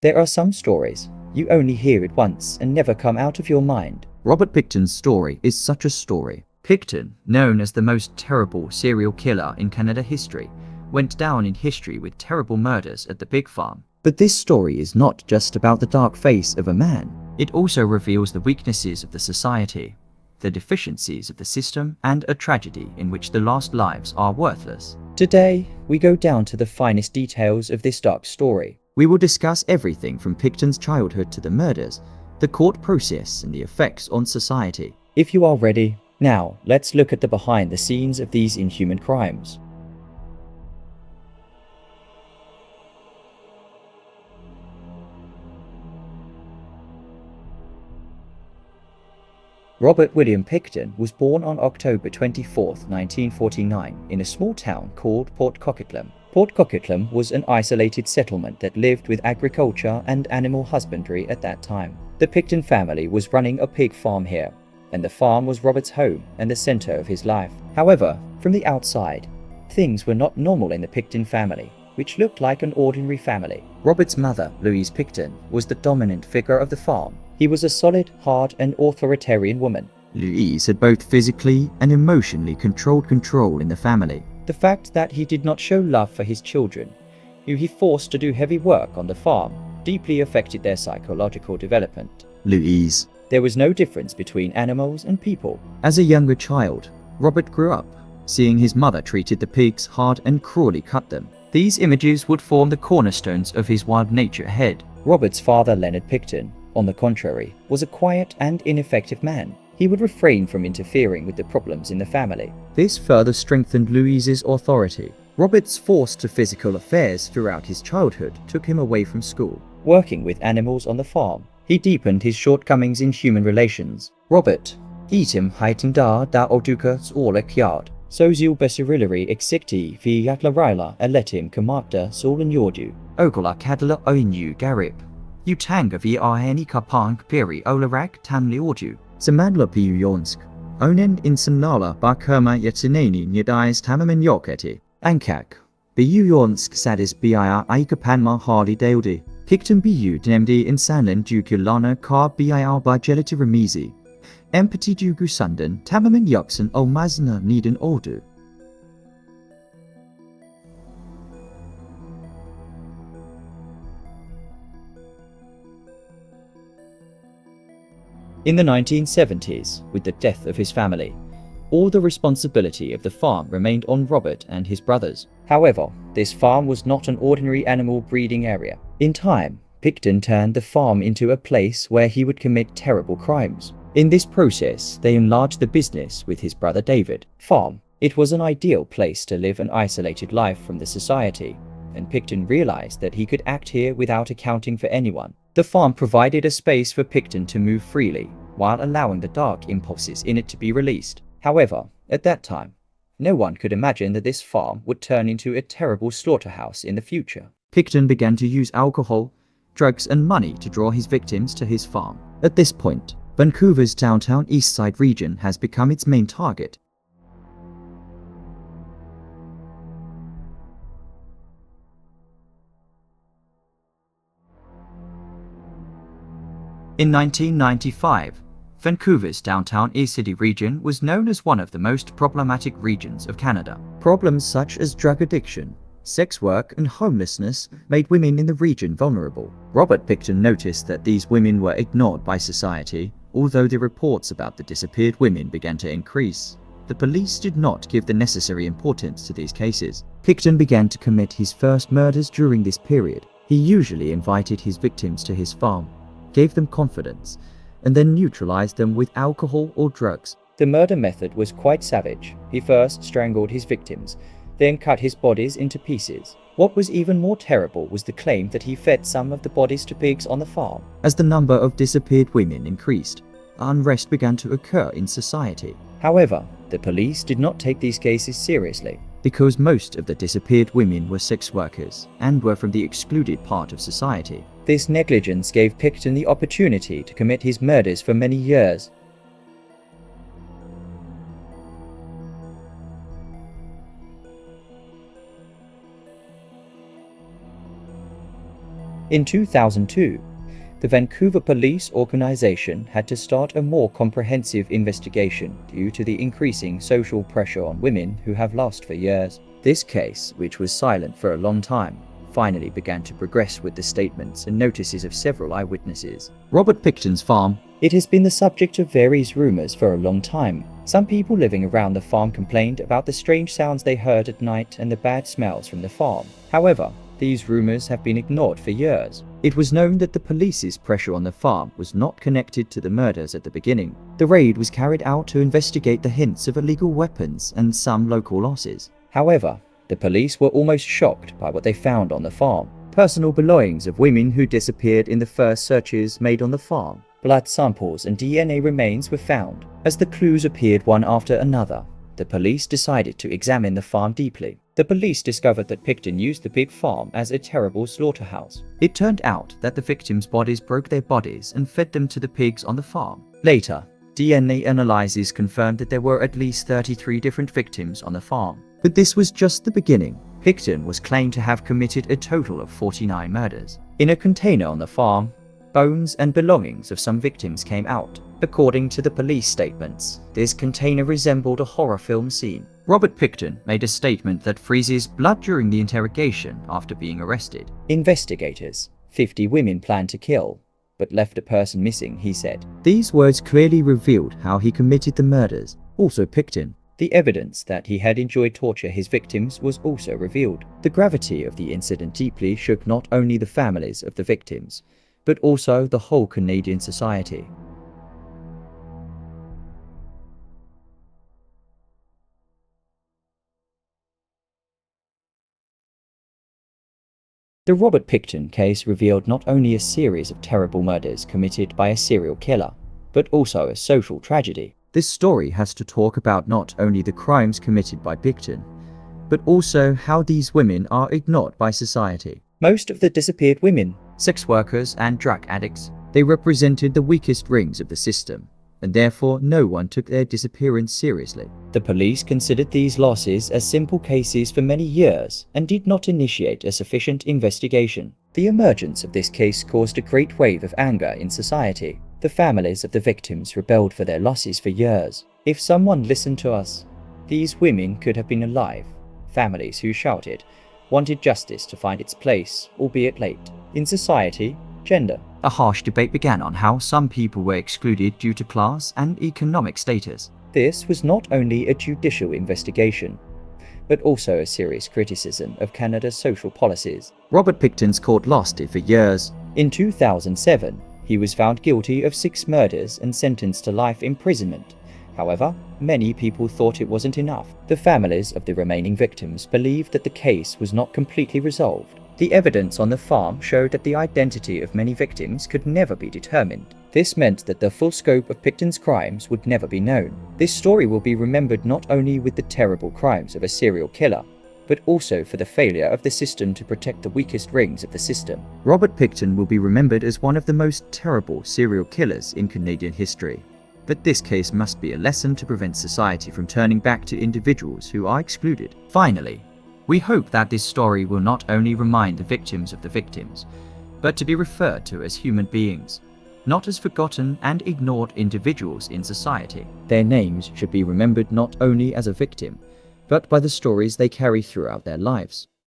There are some stories you only hear it once and never come out of your mind. Robert Pickton's story is such a story. Pickton, known as the most terrible serial killer in Canada history, went down in history with terrible murders at the pig farm. But this story is not just about the dark face of a man. It also reveals the weaknesses of the society, the deficiencies of the system, and a tragedy in which the lost lives are worthless. Today, we go down to the finest details of this dark story. We will discuss everything from Pickton's childhood to the murders, the court process, and the effects on society. If you are ready, now let's look at the behind the scenes of these inhuman crimes. Robert William Pickton was born on October 24, 1949, in a small town called Port Coquitlam. Port Coquitlam was an isolated settlement that lived with agriculture and animal husbandry at that time. The Pickton family was running a pig farm here, and the farm was Robert's home and the center of his life. However, from the outside, things were not normal in the Pickton family, which looked like an ordinary family. Robert's mother, Louise Pickton, was the dominant figure of the farm. He was a solid, hard, and authoritarian woman. Louise had both physically and emotionally control in the family. The fact that he did not show love for his children, who he forced to do heavy work on the farm, deeply affected their psychological development. Louise. There was no difference between animals and people. As a younger child, Robert grew up seeing his mother treated the pigs hard and cruelly cut them. These images would form the cornerstones of his wild nature ahead. Robert's father, Leonard Pickton, on the contrary, was a quiet and ineffective man. He would refrain from interfering with the problems in the family. This further strengthened Louise's authority. Robert's forced to physical affairs throughout his childhood took him away from school. Working with animals on the farm, he deepened his shortcomings in human relations. Robert, item heightened da odukas olik yard. Social becerillery exicti fi yatlarila aletim kamata solen yordu. Ogola cadla oinu garip. Utanga vi aheni kapang peri olarak tamli ordu. Samadla piyonsk. Onen insanala bakherma yetsineni nyadais tamamin yoketi. Ankak. Biyonsk sadis biya aikapanma hardy deudi. Pickton bu dnemdi insanlan dukulana kar biya by geliti remizi. Empathy dugu sundan tamamin yuksan o mazna neden ordu. In the 1970s, with the death of his family, all the responsibility of the farm remained on Robert and his brothers. However, this farm was not an ordinary animal breeding area. In time, Pickton turned the farm into a place where he would commit terrible crimes. In this process, they enlarged the business with his brother David. Farm. It was an ideal place to live an isolated life from the society, and Pickton realized that he could act here without accounting for anyone. The farm provided a space for Pickton to move freely, while allowing the dark impulses in it to be released. However, at that time, no one could imagine that this farm would turn into a terrible slaughterhouse in the future. Pickton began to use alcohol, drugs, and money to draw his victims to his farm. At this point, Vancouver's downtown East Side region has become its main target. In 1995, Vancouver's downtown East City region was known as one of the most problematic regions of Canada. Problems such as drug addiction, sex work, and homelessness made women in the region vulnerable. Robert Pickton noticed that these women were ignored by society, although the reports about the disappeared women began to increase. The police did not give the necessary importance to these cases. Pickton began to commit his first murders during this period. He usually invited his victims to his farm, gave them confidence, and then neutralized them with alcohol or drugs. The murder method was quite savage. He first strangled his victims, then cut his bodies into pieces. What was even more terrible was the claim that he fed some of the bodies to pigs on the farm. As the number of disappeared women increased, unrest began to occur in society. However, the police did not take these cases seriously, because most of the disappeared women were sex workers and were from the excluded part of society. This negligence gave Pickton the opportunity to commit his murders for many years. In 2002, the Vancouver Police Organization had to start a more comprehensive investigation due to the increasing social pressure on women who have lost for years. This case, which was silent for a long time, finally began to progress with the statements and notices of several eyewitnesses. Robert Pickton's farm. It has been the subject of various rumors for a long time. Some people living around the farm complained about the strange sounds they heard at night and the bad smells from the farm. However, these rumors have been ignored for years. It was known that the police's pressure on the farm was not connected to the murders at the beginning. The raid was carried out to investigate the hints of illegal weapons and some local losses. However, the police were almost shocked by what they found on the farm. Personal belongings of women who disappeared in the first searches made on the farm. Blood samples and DNA remains were found. As the clues appeared one after another, the police decided to examine the farm deeply. The police discovered that Pickton used the pig farm as a terrible slaughterhouse. It turned out that the victims' bodies broke their bodies and fed them to the pigs on the farm. Later, DNA analyses confirmed that there were at least 33 different victims on the farm. But this was just the beginning. Pickton was claimed to have committed a total of 49 murders. In a container on the farm, bones and belongings of some victims came out. According to the police statements, this container resembled a horror film scene. Robert Pickton made a statement that freezes blood during the interrogation after being arrested. Investigators, 50 women planned to kill, but left a person missing, he said. These words clearly revealed how he committed the murders. Also Pickton. The evidence that he had enjoyed torture his victims was also revealed. The gravity of the incident deeply shook not only the families of the victims, but also the whole Canadian society. The Robert Pickton case revealed not only a series of terrible murders committed by a serial killer, but also a social tragedy. This story has to talk about not only the crimes committed by Pickton, but also how these women are ignored by society. Most of the disappeared women, sex workers and drug addicts, they represented the weakest rings of the system, and therefore no one took their disappearance seriously. The police considered these losses as simple cases for many years and did not initiate a sufficient investigation. The emergence of this case caused a great wave of anger in society. The families of the victims rebelled for their losses for years. If someone listened to us, these women could have been alive. Families who shouted, wanted justice to find its place, albeit late. In society, gender. A harsh debate began on how some people were excluded due to class and economic status. This was not only a judicial investigation, but also a serious criticism of Canada's social policies. Robert Pickton's court lasted for years. In 2007, he was found guilty of 6 murders and sentenced to life imprisonment. However, many people thought it wasn't enough. The families of the remaining victims believed that the case was not completely resolved. The evidence on the farm showed that the identity of many victims could never be determined. This meant that the full scope of Pickton's crimes would never be known. This story will be remembered not only with the terrible crimes of a serial killer, but also for the failure of the system to protect the weakest rings of the system. Robert Pickton will be remembered as one of the most terrible serial killers in Canadian history. But this case must be a lesson to prevent society from turning back to individuals who are excluded. Finally, we hope that this story will not only remind the victims of the victims, but to be referred to as human beings, not as forgotten and ignored individuals in society. Their names should be remembered not only as a victim, but by the stories they carry throughout their lives.